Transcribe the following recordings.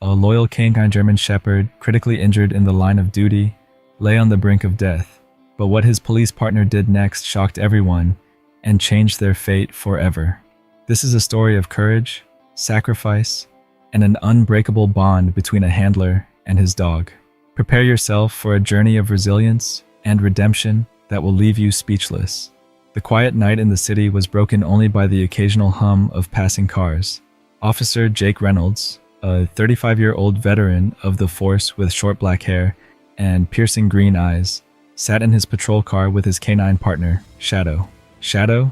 a loyal canine German Shepherd, critically injured in the line of duty, lay on the brink of death. But what his police partner did next shocked everyone and changed their fate forever. This is a story of courage, sacrifice, and an unbreakable bond between a handler and his dog. Prepare yourself for a journey of resilience and redemption that will leave you speechless. The quiet night in the city was broken only by the occasional hum of passing cars. Officer Jake Reynolds, a 35-year-old veteran of the force with short black hair and piercing green eyes, sat in his patrol car with his canine partner, Shadow. Shadow,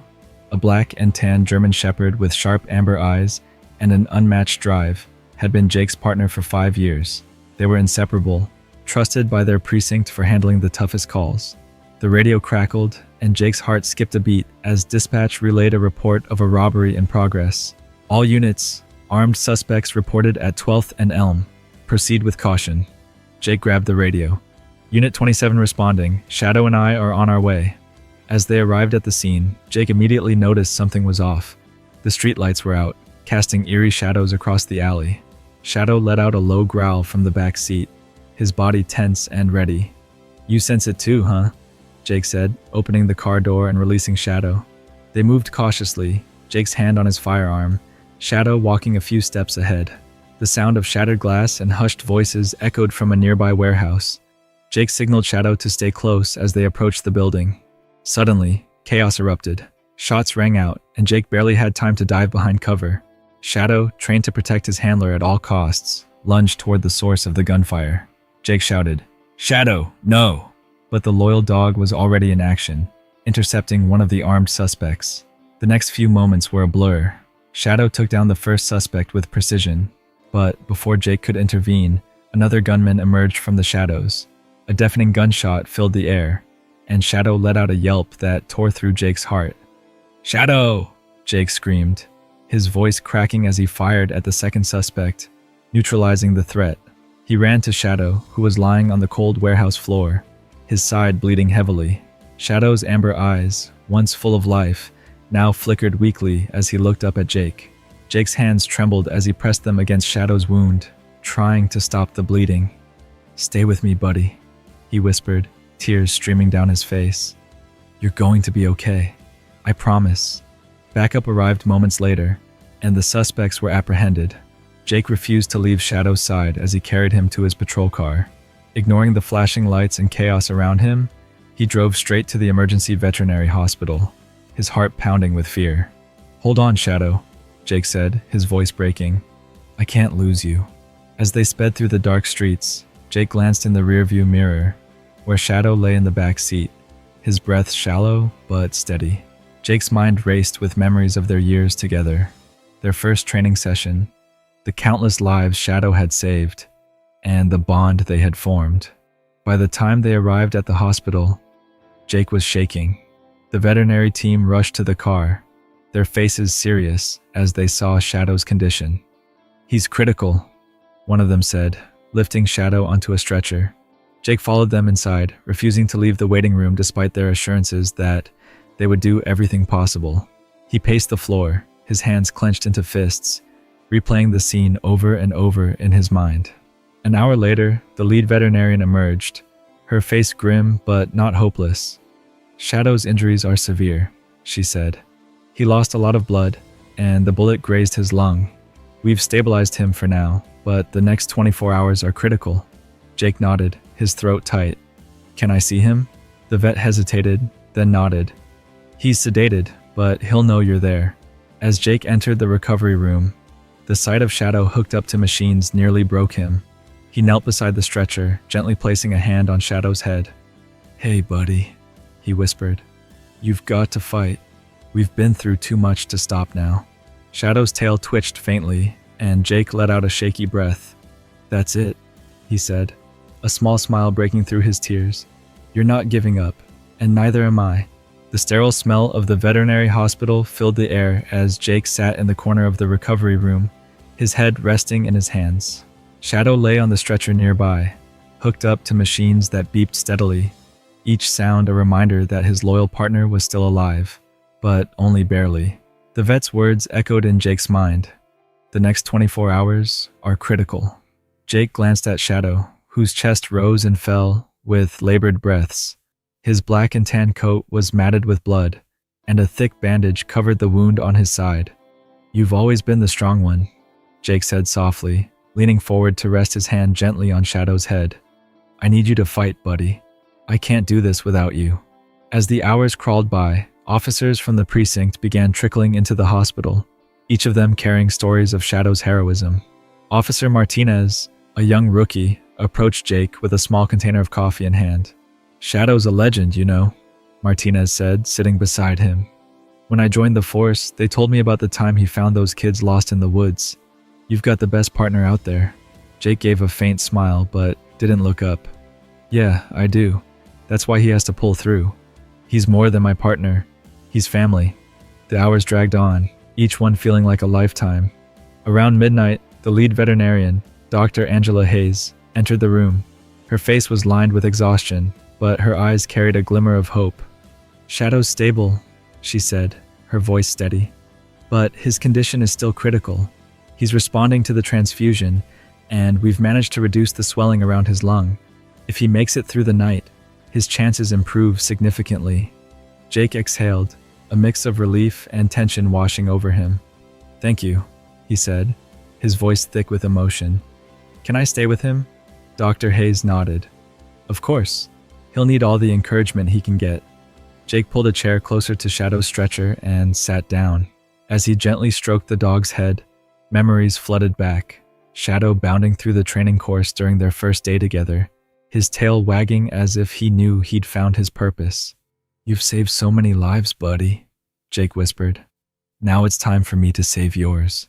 a black and tan German Shepherd with sharp amber eyes and an unmatched drive, had been Jake's partner for 5 years. They were inseparable, trusted by their precinct for handling the toughest calls. The radio crackled, and Jake's heart skipped a beat as dispatch relayed a report of a robbery in progress. All units, armed suspects reported at 12th and Elm. Proceed with caution. Jake grabbed the radio. Unit 27 responding. Shadow and I are on our way. As they arrived at the scene, Jake immediately noticed something was off. The streetlights were out, casting eerie shadows across the alley. Shadow let out a low growl from the back seat, his body tense and ready. You sense it too, huh? Jake said, opening the car door and releasing Shadow. They moved cautiously, Jake's hand on his firearm, Shadow walking a few steps ahead. The sound of shattered glass and hushed voices echoed from a nearby warehouse. Jake signaled Shadow to stay close as they approached the building. Suddenly, chaos erupted. Shots rang out, and Jake barely had time to dive behind cover. Shadow, trained to protect his handler at all costs, lunged toward the source of the gunfire. Jake shouted, "Shadow, no!" But the loyal dog was already in action, intercepting one of the armed suspects. The next few moments were a blur. Shadow took down the first suspect with precision, but before Jake could intervene, another gunman emerged from the shadows. A deafening gunshot filled the air, and Shadow let out a yelp that tore through Jake's heart. "Shadow!" Jake screamed, his voice cracking as he fired at the second suspect, neutralizing the threat. He ran to Shadow, who was lying on the cold warehouse floor, his side bleeding heavily. Shadow's amber eyes, once full of life, now flickered weakly as he looked up at Jake. Jake's hands trembled as he pressed them against Shadow's wound, trying to stop the bleeding. "Stay with me, buddy," he whispered, tears streaming down his face. "You're going to be okay. I promise." Backup arrived moments later, and the suspects were apprehended. Jake refused to leave Shadow's side as he carried him to his patrol car. Ignoring the flashing lights and chaos around him, he drove straight to the emergency veterinary hospital, his heart pounding with fear. "Hold on, Shadow," Jake said, his voice breaking. "I can't lose you." As they sped through the dark streets, Jake glanced in the rearview mirror, where Shadow lay in the back seat, his breath shallow but steady. Jake's mind raced with memories of their years together, their first training session, the countless lives Shadow had saved, and the bond they had formed. By the time they arrived at the hospital, Jake was shaking. The veterinary team rushed to the car, their faces serious as they saw Shadow's condition. "He's critical," one of them said, lifting Shadow onto a stretcher. Jake followed them inside, refusing to leave the waiting room despite their assurances that they would do everything possible. He paced the floor, his hands clenched into fists, replaying the scene over and over in his mind. An hour later, the lead veterinarian emerged, her face grim but not hopeless. "Shadow's injuries are severe," she said. "He lost a lot of blood, and the bullet grazed his lung. We've stabilized him for now, but the next 24 hours are critical." Jake nodded, his throat tight. "Can I see him?" The vet hesitated, then nodded. "He's sedated, but he'll know you're there." As Jake entered the recovery room, the sight of Shadow hooked up to machines nearly broke him. He knelt beside the stretcher, gently placing a hand on Shadow's head. "Hey, buddy," he whispered. "You've got to fight. We've been through too much to stop now." Shadow's tail twitched faintly, and Jake let out a shaky breath. "That's it," he said, a small smile breaking through his tears. "You're not giving up, and neither am I." The sterile smell of the veterinary hospital filled the air as Jake sat in the corner of the recovery room, his head resting in his hands. Shadow lay on the stretcher nearby, hooked up to machines that beeped steadily, each sound a reminder that his loyal partner was still alive, but only barely. The vet's words echoed in Jake's mind. "The next 24 hours are critical." Jake glanced at Shadow, whose chest rose and fell with labored breaths. His black and tan coat was matted with blood, and a thick bandage covered the wound on his side. "You've always been the strong one," Jake said softly, leaning forward to rest his hand gently on Shadow's head. "I need you to fight, buddy. I can't do this without you." As the hours crawled by, officers from the precinct began trickling into the hospital, each of them carrying stories of Shadow's heroism. Officer Martinez, a young rookie, approached Jake with a small container of coffee in hand. "Shadow's a legend, you know," Martinez said, sitting beside him. "When I joined the force, they told me about the time he found those kids lost in the woods. You've got the best partner out there." Jake gave a faint smile, but didn't look up. "Yeah, I do. That's why he has to pull through. He's more than my partner. He's family." The hours dragged on, each one feeling like a lifetime. Around midnight, the lead veterinarian, Dr. Angela Hayes, entered the room. Her face was lined with exhaustion, but her eyes carried a glimmer of hope. "Shadow's stable," she said, her voice steady. "But his condition is still critical. He's responding to the transfusion, and we've managed to reduce the swelling around his lung. If he makes it through the night, his chances improve significantly." Jake exhaled, a mix of relief and tension washing over him. "Thank you," he said, his voice thick with emotion. "Can I stay with him?" Dr. Hayes nodded. "Of course. He'll need all the encouragement he can get." Jake pulled a chair closer to Shadow's stretcher and sat down. As he gently stroked the dog's head, memories flooded back. Shadow bounding through the training course during their first day together, his tail wagging as if he knew he'd found his purpose. "You've saved so many lives, buddy," Jake whispered. "Now it's time for me to save yours."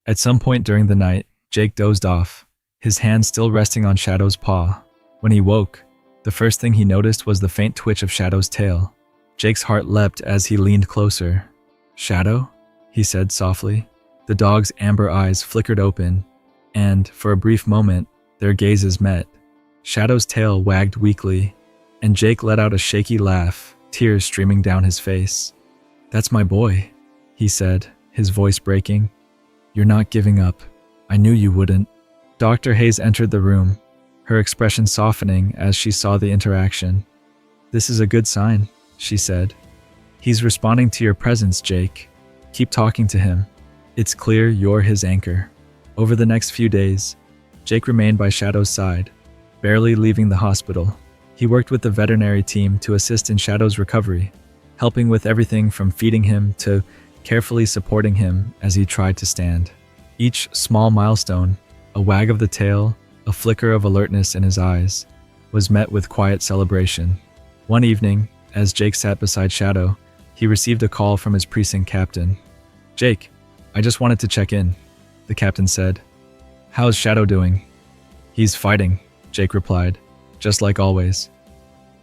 At some point during the night, Jake dozed off, his hand still resting on Shadow's paw. When he woke, the first thing he noticed was the faint twitch of Shadow's tail. Jake's heart leapt as he leaned closer. "Shadow?" he said softly. The dog's amber eyes flickered open, and for a brief moment, their gazes met. Shadow's tail wagged weakly, and Jake let out a shaky laugh, tears streaming down his face. "That's my boy," he said, his voice breaking. "You're not giving up. I knew you wouldn't." Dr. Hayes entered the room, her expression softening as she saw the interaction. "This is a good sign," she said. "He's responding to your presence, Jake. Keep talking to him. It's clear you're his anchor." Over the next few days, Jake remained by Shadow's side, barely leaving the hospital. He worked with the veterinary team to assist in Shadow's recovery, helping with everything from feeding him to carefully supporting him as he tried to stand. Each small milestone, a wag of the tail, a flicker of alertness in his eyes, was met with quiet celebration. One evening, as Jake sat beside Shadow, he received a call from his precinct captain. "Jake, I just wanted to check in," the captain said. "How's Shadow doing?" "He's fighting," Jake replied, "just like always."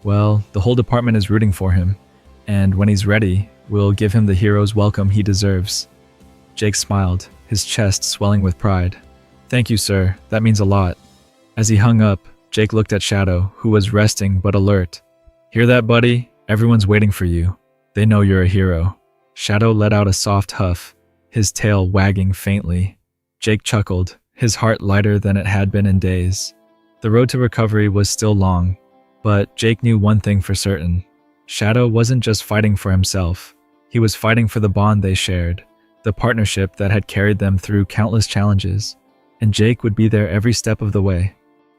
"Well, the whole department is rooting for him, and when he's ready, we'll give him the hero's welcome he deserves." Jake smiled, his chest swelling with pride. "Thank you, sir. That means a lot." As he hung up, Jake looked at Shadow, who was resting but alert. "Hear that, buddy? Everyone's waiting for you. They know you're a hero." Shadow let out a soft huff, his tail wagging faintly. Jake chuckled, his heart lighter than it had been in days. The road to recovery was still long, but Jake knew one thing for certain. Shadow wasn't just fighting for himself. He was fighting for the bond they shared, the partnership that had carried them through countless challenges, and Jake would be there every step of the way.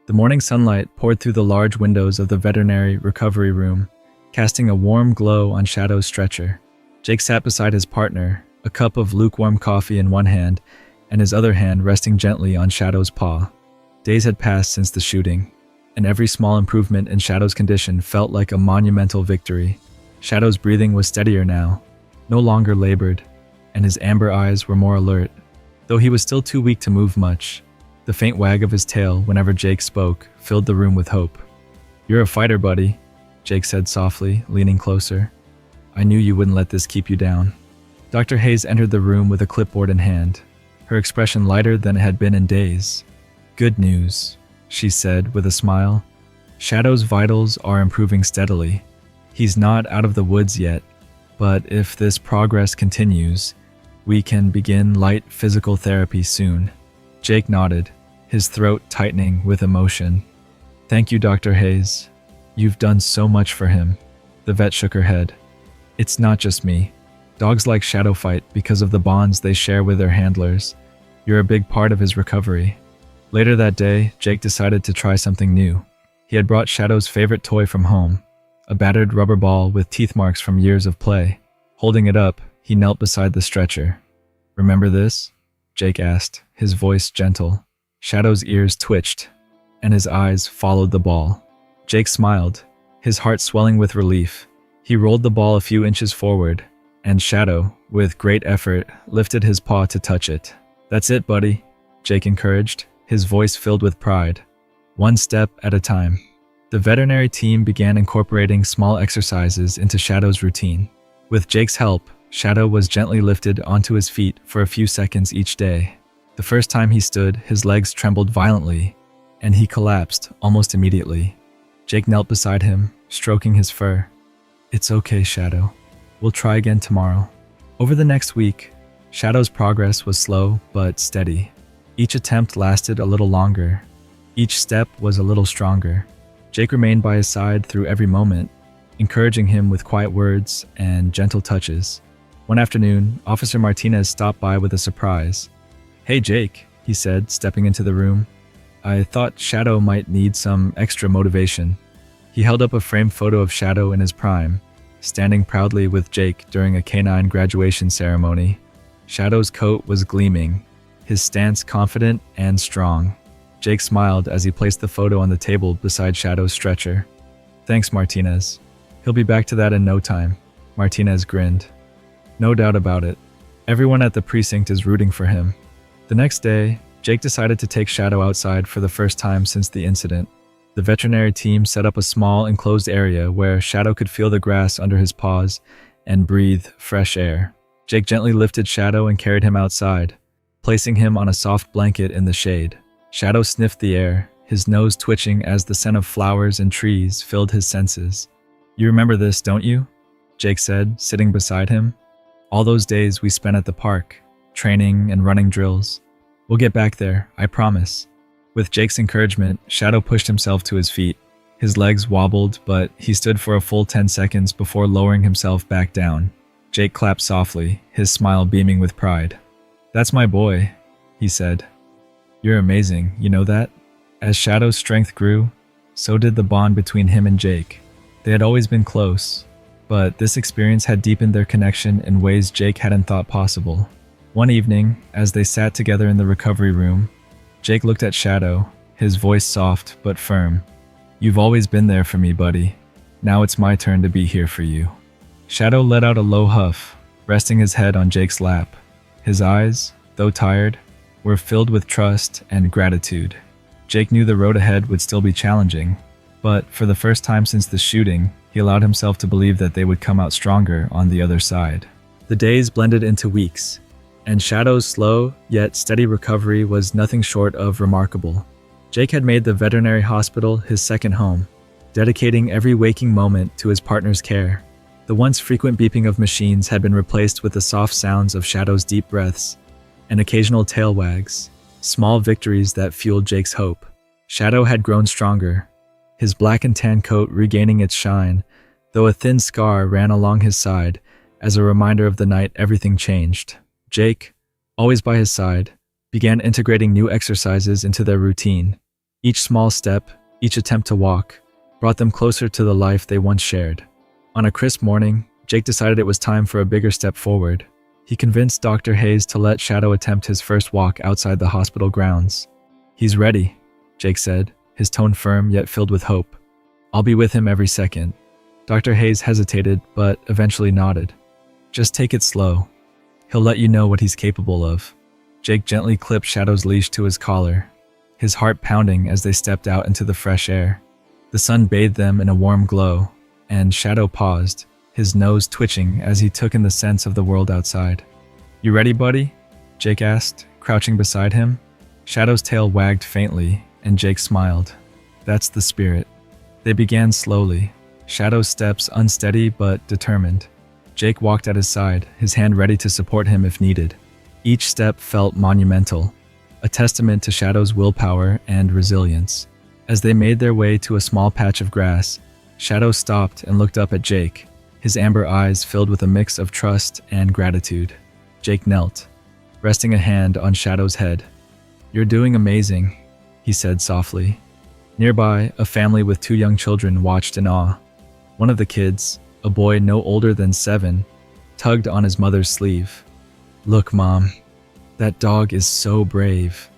The morning sunlight poured through the large windows of the veterinary recovery room, casting a warm glow on Shadow's stretcher. Jake sat beside his partner, a cup of lukewarm coffee in one hand and his other hand resting gently on Shadow's paw. Days had passed since the shooting, and every small improvement in Shadow's condition felt like a monumental victory. Shadow's breathing was steadier now, no longer labored, and his amber eyes were more alert, though he was still too weak to move much. The faint wag of his tail whenever Jake spoke filled the room with hope. "You're a fighter, buddy," Jake said softly, leaning closer. "I knew you wouldn't let this keep you down." Dr. Hayes entered the room with a clipboard in hand, her expression lighter than it had been in days. "Good news," she said with a smile. "Shadow's vitals are improving steadily. He's not out of the woods yet, but if this progress continues, we can begin light physical therapy soon." Jake nodded, his throat tightening with emotion. "Thank you, Dr. Hayes. You've done so much for him." The vet shook her head. "It's not just me. Dogs like Shadow fight because of the bonds they share with their handlers. You're a big part of his recovery." Later that day, Jake decided to try something new. He had brought Shadow's favorite toy from home, a battered rubber ball with teeth marks from years of play. Holding it up, he knelt beside the stretcher. "Remember this?" Jake asked, his voice gentle. Shadow's ears twitched, and his eyes followed the ball. Jake smiled, his heart swelling with relief. He rolled the ball a few inches forward, and Shadow, with great effort, lifted his paw to touch it. "That's it, buddy," Jake encouraged, his voice filled with pride. "One step at a time." The veterinary team began incorporating small exercises into Shadow's routine. With Jake's help, Shadow was gently lifted onto his feet for a few seconds each day. The first time he stood, his legs trembled violently, and he collapsed almost immediately. Jake knelt beside him, stroking his fur. "It's okay, Shadow. We'll try again tomorrow." Over the next week, Shadow's progress was slow but steady. Each attempt lasted a little longer. Each step was a little stronger. Jake remained by his side through every moment, encouraging him with quiet words and gentle touches. One afternoon, Officer Martinez stopped by with a surprise. "Hey, Jake," he said, stepping into the room. "I thought Shadow might need some extra motivation." He held up a framed photo of Shadow in his prime, standing proudly with Jake during a canine graduation ceremony. Shadow's coat was gleaming, his stance confident and strong. Jake smiled as he placed the photo on the table beside Shadow's stretcher. "Thanks, Martinez. He'll be back to that in no time," Martinez grinned. "No doubt about it. Everyone at the precinct is rooting for him." The next day, Jake decided to take Shadow outside for the first time since the incident. The veterinary team set up a small enclosed area where Shadow could feel the grass under his paws and breathe fresh air. Jake gently lifted Shadow and carried him outside, placing him on a soft blanket in the shade. Shadow sniffed the air, his nose twitching as the scent of flowers and trees filled his senses. "You remember this, don't you?" Jake said, sitting beside him. "All those days we spent at the park, training and running drills. We'll get back there, I promise." With Jake's encouragement, Shadow pushed himself to his feet. His legs wobbled, but he stood for a full 10 seconds before lowering himself back down. Jake clapped softly, his smile beaming with pride. "That's my boy," he said. "You're amazing, you know that?" As Shadow's strength grew, so did the bond between him and Jake. They had always been close, but this experience had deepened their connection in ways Jake hadn't thought possible. One evening, as they sat together in the recovery room, Jake looked at Shadow, his voice soft but firm. "You've always been there for me, buddy. Now it's my turn to be here for you." Shadow let out a low huff, resting his head on Jake's lap. His eyes, though tired, were filled with trust and gratitude. Jake knew the road ahead would still be challenging, but for the first time since the shooting, he allowed himself to believe that they would come out stronger on the other side. The days blended into weeks, and Shadow's slow yet steady recovery was nothing short of remarkable. Jake had made the veterinary hospital his second home, dedicating every waking moment to his partner's care. The once frequent beeping of machines had been replaced with the soft sounds of Shadow's deep breaths and occasional tail wags, small victories that fueled Jake's hope. Shadow had grown stronger, his black and tan coat regaining its shine, though a thin scar ran along his side as a reminder of the night everything changed. Jake, always by his side, began integrating new exercises into their routine. Each small step, each attempt to walk, brought them closer to the life they once shared. On a crisp morning, Jake decided it was time for a bigger step forward. He convinced Dr. Hayes to let Shadow attempt his first walk outside the hospital grounds. "He's ready," Jake said, his tone firm yet filled with hope. "I'll be with him every second." Dr. Hayes hesitated, but eventually nodded. "Just take it slow. He'll let you know what he's capable of." Jake gently clipped Shadow's leash to his collar, his heart pounding as they stepped out into the fresh air. The sun bathed them in a warm glow, and Shadow paused, his nose twitching as he took in the sense of the world outside. "You ready, buddy?" Jake asked, crouching beside him. Shadow's tail wagged faintly, and Jake smiled. "That's the spirit." They began slowly, Shadow's steps unsteady but determined. Jake walked at his side, his hand ready to support him if needed. Each step felt monumental, a testament to Shadow's willpower and resilience. As they made their way to a small patch of grass, Shadow stopped and looked up at Jake, his amber eyes filled with a mix of trust and gratitude. Jake knelt, resting a hand on Shadow's head. "You're doing amazing," he said softly. Nearby, a family with 2 young children watched in awe. One of the kids, a boy no older than 7, tugged on his mother's sleeve. "Look, Mom, that dog is so brave."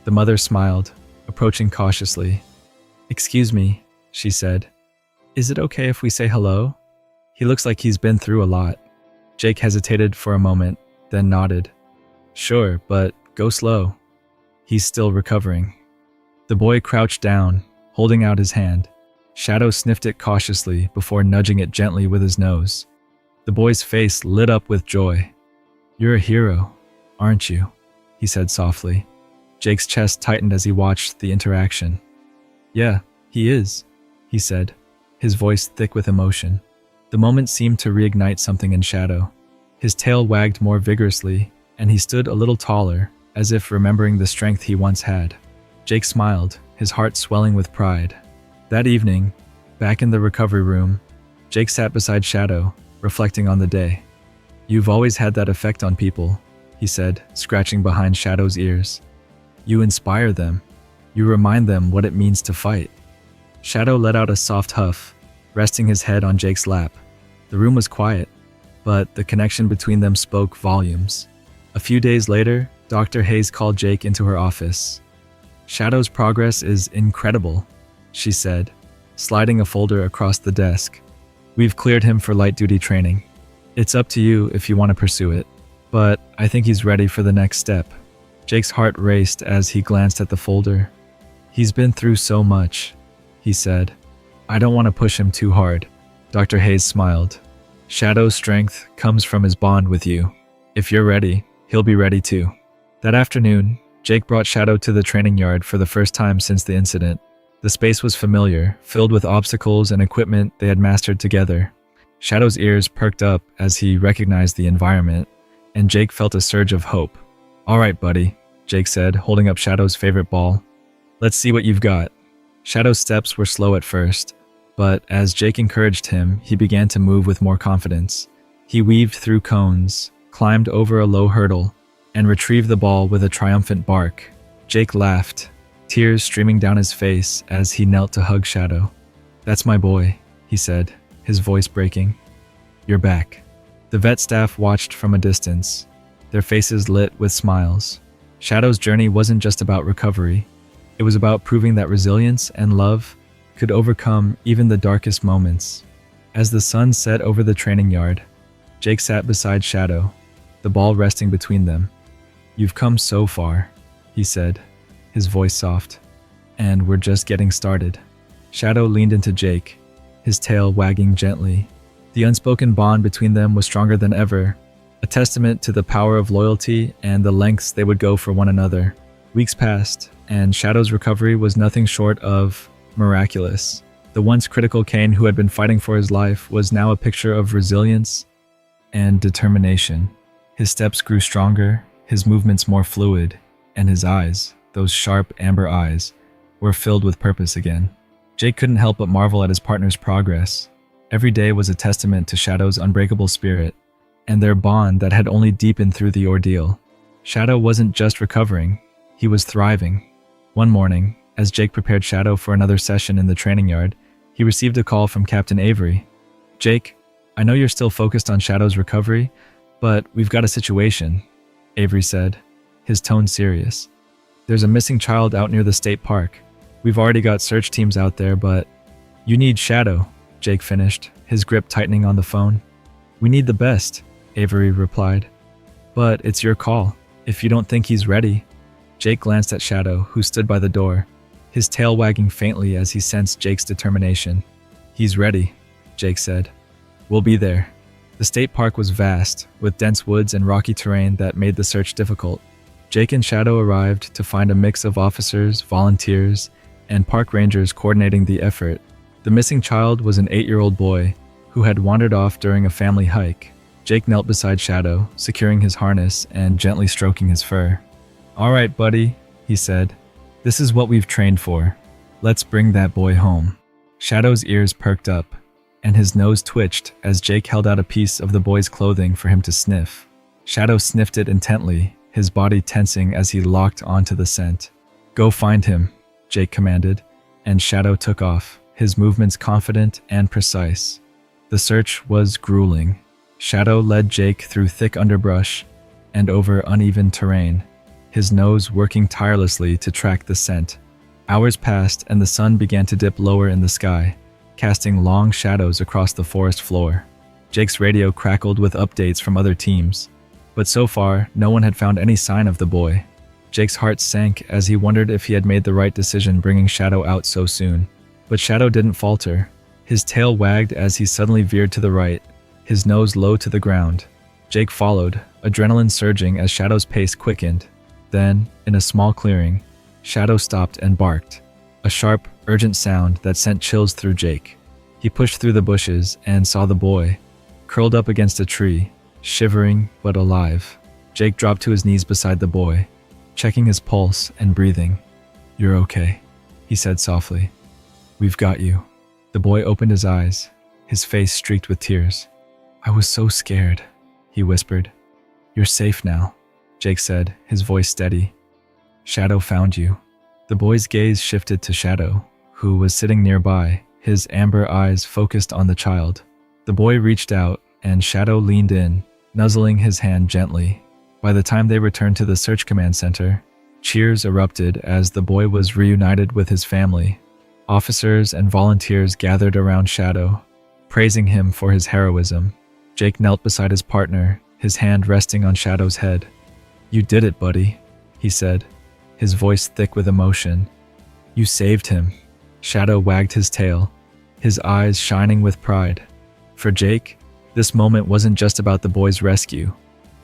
The mother smiled, approaching cautiously. "Excuse me," she said. "Is it okay if we say hello? He looks like he's been through a lot." Jake hesitated for a moment, then nodded. "Sure, but go slow. He's still recovering." The boy crouched down, holding out his hand. Shadow sniffed it cautiously before nudging it gently with his nose. The boy's face lit up with joy. "You're a hero, aren't you?" he said softly. Jake's chest tightened as he watched the interaction. "Yeah, he is," he said, his voice thick with emotion. The moment seemed to reignite something in Shadow. His tail wagged more vigorously, and he stood a little taller, as if remembering the strength he once had. Jake smiled, his heart swelling with pride. That evening, back in the recovery room, Jake sat beside Shadow, reflecting on the day. "You've always had that effect on people," he said, scratching behind Shadow's ears. "You inspire them. You remind them what it means to fight." Shadow let out a soft huff, resting his head on Jake's lap. The room was quiet, but the connection between them spoke volumes. A few days later, Dr. Hayes called Jake into her office. "Shadow's progress is incredible," she said, sliding a folder across the desk. "We've cleared him for light-duty training. It's up to you if you want to pursue it, but I think he's ready for the next step." Jake's heart raced as he glanced at the folder. "He's been through so much," he said. "I don't want to push him too hard." Dr. Hayes smiled. "Shadow's strength comes from his bond with you. If you're ready, he'll be ready too." That afternoon, Jake brought Shadow to the training yard for the first time since the incident. The space was familiar, filled with obstacles and equipment they had mastered together. Shadow's ears perked up as he recognized the environment, and Jake felt a surge of hope. "All right, buddy," Jake said, holding up Shadow's favorite ball. "Let's see what you've got." Shadow's steps were slow at first, but as Jake encouraged him, he began to move with more confidence. He weaved through cones, climbed over a low hurdle, and retrieved the ball with a triumphant bark. Jake laughed, tears streaming down his face as he knelt to hug Shadow. "That's my boy," he said, his voice breaking. "You're back." The vet staff watched from a distance, their faces lit with smiles. Shadow's journey wasn't just about recovery. It was about proving that resilience and love could overcome even the darkest moments. As the sun set over the training yard, Jake sat beside Shadow, the ball resting between them. "You've come so far," he said, his voice soft. "And we're just getting started." Shadow leaned into Jake, his tail wagging gently. The unspoken bond between them was stronger than ever, a testament to the power of loyalty and the lengths they would go for one another. Weeks passed, and Shadow's recovery was nothing short of miraculous. The once critical Kane who had been fighting for his life was now a picture of resilience and determination. His steps grew stronger, his movements more fluid, and his eyes, those sharp amber eyes, were filled with purpose again. Jake couldn't help but marvel at his partner's progress. Every day was a testament to Shadow's unbreakable spirit, and their bond that had only deepened through the ordeal. Shadow wasn't just recovering, he was thriving. One morning, as Jake prepared Shadow for another session in the training yard, he received a call from Captain Avery. "Jake, I know you're still focused on Shadow's recovery, but we've got a situation," Avery said, his tone serious. "There's a missing child out near the state park. We've already got search teams out there, but you need Shadow," Jake finished, his grip tightening on the phone. "We need the best," Avery replied. "But it's your call, if you don't think he's ready." Jake glanced at Shadow, who stood by the door, his tail wagging faintly as he sensed Jake's determination. "He's ready," Jake said. "We'll be there." The state park was vast, with dense woods and rocky terrain that made the search difficult. Jake and Shadow arrived to find a mix of officers, volunteers, and park rangers coordinating the effort. The missing child was an 8-year-old boy who had wandered off during a family hike. Jake knelt beside Shadow, securing his harness and gently stroking his fur. "All right, buddy," he said. "This is what we've trained for. Let's bring that boy home." Shadow's ears perked up, and his nose twitched as Jake held out a piece of the boy's clothing for him to sniff. Shadow sniffed it intently, his body tensing as he locked onto the scent. "Go find him," Jake commanded, and Shadow took off, his movements confident and precise. The search was grueling. Shadow led Jake through thick underbrush and over uneven terrain, his nose working tirelessly to track the scent. Hours passed and the sun began to dip lower in the sky, casting long shadows across the forest floor. Jake's radio crackled with updates from other teams, but so far, no one had found any sign of the boy. Jake's heart sank as he wondered if he had made the right decision bringing Shadow out so soon. But Shadow didn't falter. His tail wagged as he suddenly veered to the right, his nose low to the ground. Jake followed, adrenaline surging as Shadow's pace quickened. Then, in a small clearing, Shadow stopped and barked, a sharp, urgent sound that sent chills through Jake. He pushed through the bushes and saw the boy, curled up against a tree, shivering but alive. Jake dropped to his knees beside the boy, checking his pulse and breathing. "You're okay," he said softly. "We've got you." The boy opened his eyes, his face streaked with tears. "I was so scared," he whispered. "You're safe now," Jake said, his voice steady. "Shadow found you." The boy's gaze shifted to Shadow, who was sitting nearby, his amber eyes focused on the child. The boy reached out, and Shadow leaned in, nuzzling his hand gently. By the time they returned to the search command center, cheers erupted as the boy was reunited with his family. Officers and volunteers gathered around Shadow, praising him for his heroism. Jake knelt beside his partner, his hand resting on Shadow's head. "You did it, buddy," he said, his voice thick with emotion. "You saved him." Shadow wagged his tail, his eyes shining with pride. For Jake, this moment wasn't just about the boy's rescue.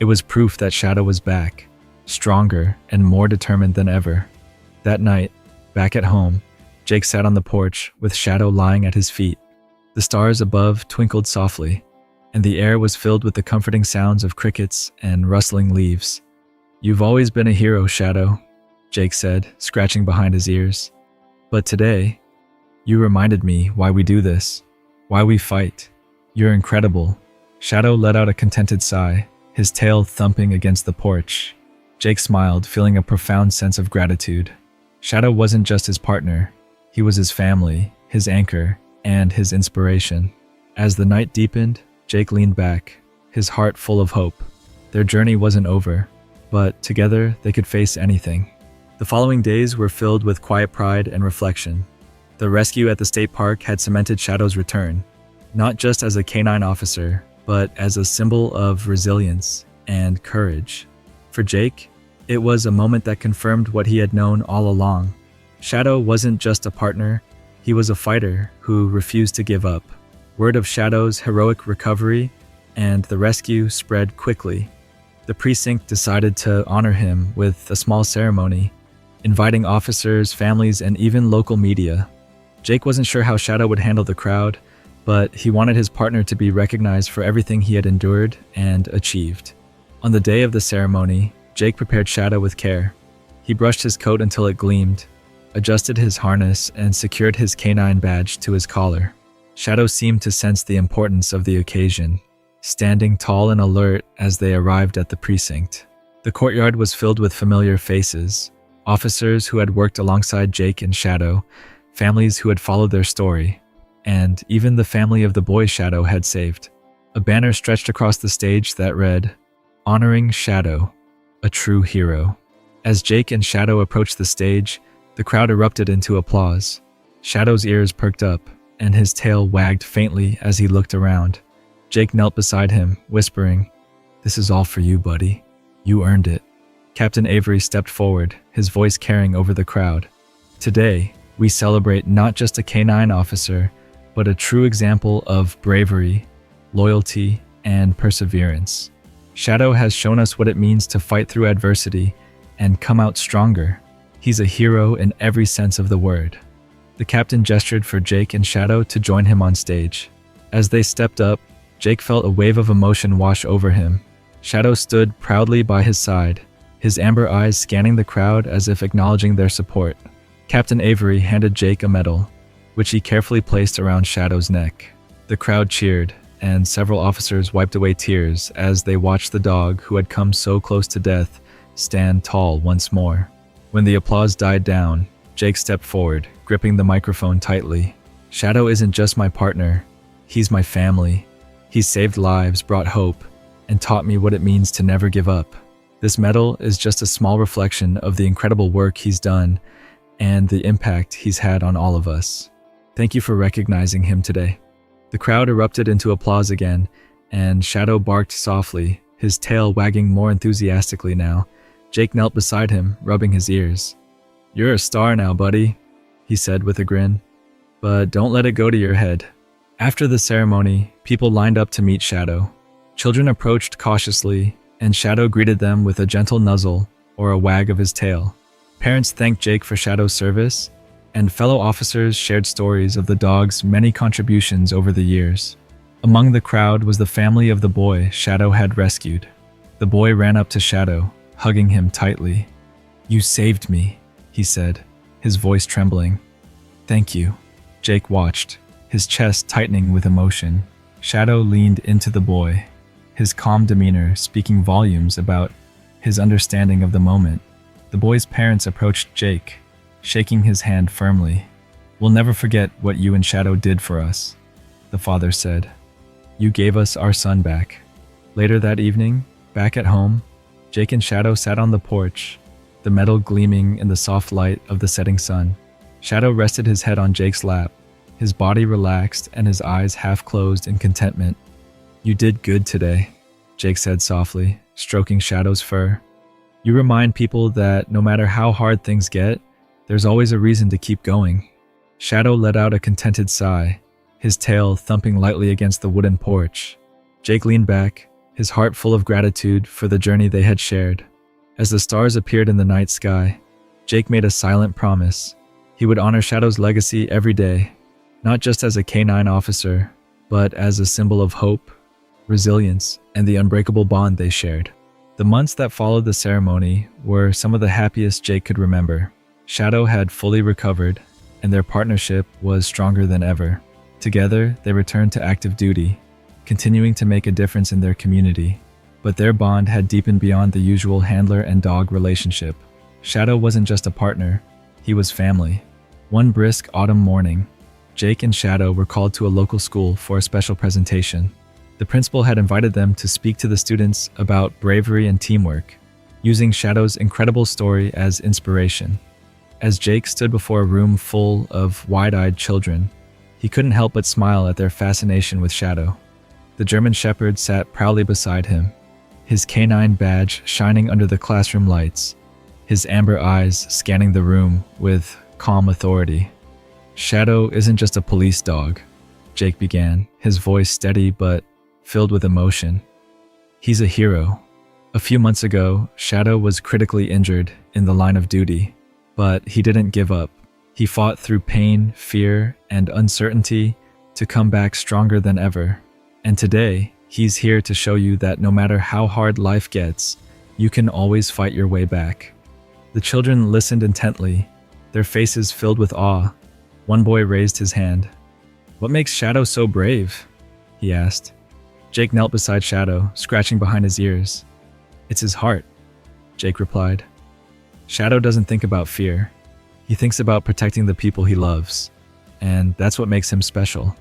It was proof that Shadow was back, stronger and more determined than ever. That night, back at home, Jake sat on the porch with Shadow lying at his feet. The stars above twinkled softly, and the air was filled with the comforting sounds of crickets and rustling leaves. "You've always been a hero, Shadow," Jake said, scratching behind his ears. "But today, you reminded me why we do this, why we fight. You're incredible." Shadow let out a contented sigh, his tail thumping against the porch. Jake smiled, feeling a profound sense of gratitude. Shadow wasn't just his partner. He was his family, his anchor, and his inspiration. As the night deepened, Jake leaned back, his heart full of hope. Their journey wasn't over, but together they could face anything. The following days were filled with quiet pride and reflection. The rescue at the state park had cemented Shadow's return, not just as a canine officer, but as a symbol of resilience and courage. For Jake, it was a moment that confirmed what he had known all along. Shadow wasn't just a partner, he was a fighter who refused to give up. Word of Shadow's heroic recovery and the rescue spread quickly. The precinct decided to honor him with a small ceremony, inviting officers, families, and even local media. Jake wasn't sure how Shadow would handle the crowd, but he wanted his partner to be recognized for everything he had endured and achieved. On the day of the ceremony, Jake prepared Shadow with care. He brushed his coat until it gleamed, adjusted his harness, and secured his canine badge to his collar. Shadow seemed to sense the importance of the occasion, standing tall and alert as they arrived at the precinct. The courtyard was filled with familiar faces, officers who had worked alongside Jake and Shadow, families who had followed their story, and even the family of the boy Shadow had saved. A banner stretched across the stage that read, "Honoring Shadow, a true hero." As Jake and Shadow approached the stage, the crowd erupted into applause. Shadow's ears perked up, and his tail wagged faintly as he looked around. Jake knelt beside him, whispering, "This is all for you, buddy. You earned it." Captain Avery stepped forward, his voice carrying over the crowd. "Today, we celebrate not just a canine officer, but a true example of bravery, loyalty, and perseverance. Shadow has shown us what it means to fight through adversity and come out stronger. He's a hero in every sense of the word." The captain gestured for Jake and Shadow to join him on stage. As they stepped up, Jake felt a wave of emotion wash over him. Shadow stood proudly by his side, his amber eyes scanning the crowd as if acknowledging their support. Captain Avery handed Jake a medal, which he carefully placed around Shadow's neck. The crowd cheered, and several officers wiped away tears as they watched the dog who had come so close to death stand tall once more. When the applause died down, Jake stepped forward, gripping the microphone tightly. "Shadow isn't just my partner, he's my family. He saved lives, brought hope, and taught me what it means to never give up. This medal is just a small reflection of the incredible work he's done and the impact he's had on all of us. Thank you for recognizing him today." The crowd erupted into applause again, and Shadow barked softly, his tail wagging more enthusiastically now. Jake knelt beside him, rubbing his ears. "You're a star now, buddy," he said with a grin. "But don't let it go to your head." After the ceremony, people lined up to meet Shadow. Children approached cautiously, and Shadow greeted them with a gentle nuzzle or a wag of his tail. Parents thanked Jake for Shadow's service, and fellow officers shared stories of the dog's many contributions over the years. Among the crowd was the family of the boy Shadow had rescued. The boy ran up to Shadow, hugging him tightly. "You saved me," he said, his voice trembling. "Thank you." Jake watched, his chest tightening with emotion. Shadow leaned into the boy, his calm demeanor speaking volumes about his understanding of the moment. The boy's parents approached Jake, shaking his hand firmly. "We'll never forget what you and Shadow did for us," the father said. "You gave us our son back." Later that evening, back at home, Jake and Shadow sat on the porch, the medal gleaming in the soft light of the setting sun. Shadow rested his head on Jake's lap, his body relaxed and his eyes half closed in contentment. "You did good today," Jake said softly, stroking Shadow's fur. "You remind people that no matter how hard things get, there's always a reason to keep going." Shadow let out a contented sigh, his tail thumping lightly against the wooden porch. Jake leaned back, his heart full of gratitude for the journey they had shared. As the stars appeared in the night sky, Jake made a silent promise. He would honor Shadow's legacy every day, not just as a canine officer, but as a symbol of hope, resilience, and the unbreakable bond they shared. The months that followed the ceremony were some of the happiest Jake could remember. Shadow had fully recovered, and their partnership was stronger than ever. Together, they returned to active duty, continuing to make a difference in their community. But their bond had deepened beyond the usual handler and dog relationship. Shadow wasn't just a partner, he was family. One brisk autumn morning, Jake and Shadow were called to a local school for a special presentation. The principal had invited them to speak to the students about bravery and teamwork, using Shadow's incredible story as inspiration. As Jake stood before a room full of wide-eyed children, he couldn't help but smile at their fascination with Shadow. The German Shepherd sat proudly beside him, his canine badge shining under the classroom lights, his amber eyes scanning the room with calm authority. "Shadow isn't just a police dog," Jake began, his voice steady but filled with emotion. "He's a hero. A few months ago, Shadow was critically injured in the line of duty, but he didn't give up. He fought through pain, fear, and uncertainty to come back stronger than ever. And today, he's here to show you that no matter how hard life gets, you can always fight your way back." The children listened intently, their faces filled with awe. One boy raised his hand. "What makes Shadow so brave?" he asked. Jake knelt beside Shadow, scratching behind his ears. "It's his heart," Jake replied. "Shadow doesn't think about fear. He thinks about protecting the people he loves, and that's what makes him special."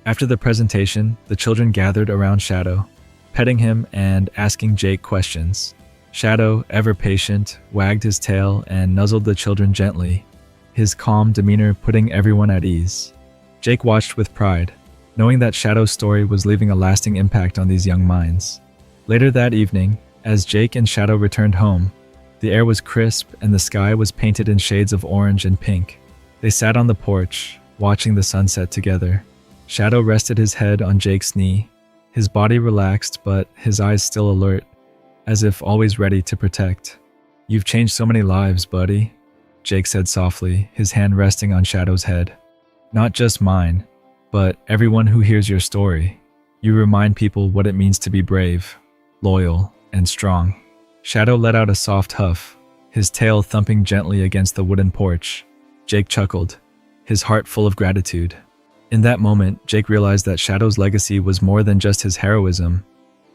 After the presentation, the children gathered around Shadow, petting him and asking Jake questions. Shadow, ever patient, wagged his tail and nuzzled the children gently, his calm demeanor putting everyone at ease. Jake watched with pride, knowing that Shadow's story was leaving a lasting impact on these young minds. Later that evening, as Jake and Shadow returned home, the air was crisp and the sky was painted in shades of orange and pink. They sat on the porch, watching the sunset together. Shadow rested his head on Jake's knee, his body relaxed but his eyes still alert, as if always ready to protect. "You've changed so many lives, buddy," Jake said softly, his hand resting on Shadow's head. "Not just mine, but everyone who hears your story. You remind people what it means to be brave, loyal, and strong." Shadow let out a soft huff, his tail thumping gently against the wooden porch. Jake chuckled, his heart full of gratitude. In that moment, Jake realized that Shadow's legacy was more than just his heroism.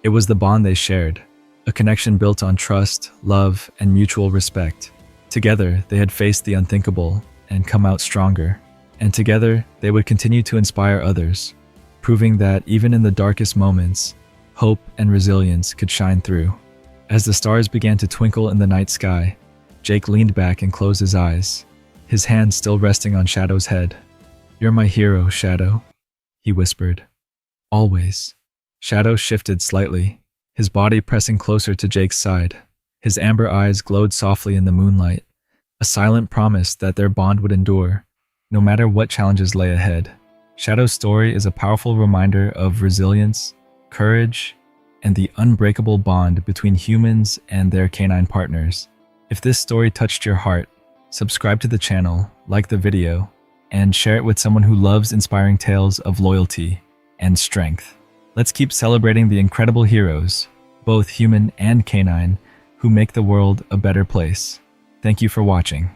It was the bond they shared, a connection built on trust, love, and mutual respect. Together, they had faced the unthinkable and come out stronger. And together, they would continue to inspire others, proving that even in the darkest moments, hope and resilience could shine through. As the stars began to twinkle in the night sky, Jake leaned back and closed his eyes, his hand still resting on Shadow's head. "You're my hero, Shadow," he whispered. "Always." Shadow shifted slightly, his body pressing closer to Jake's side. His amber eyes glowed softly in the moonlight, a silent promise that their bond would endure, no matter what challenges lay ahead. Shadow's story is a powerful reminder of resilience, courage, and the unbreakable bond between humans and their canine partners. If this story touched your heart, subscribe to the channel, like the video, and share it with someone who loves inspiring tales of loyalty and strength. Let's keep celebrating the incredible heroes, both human and canine, who make the world a better place. Thank you for watching.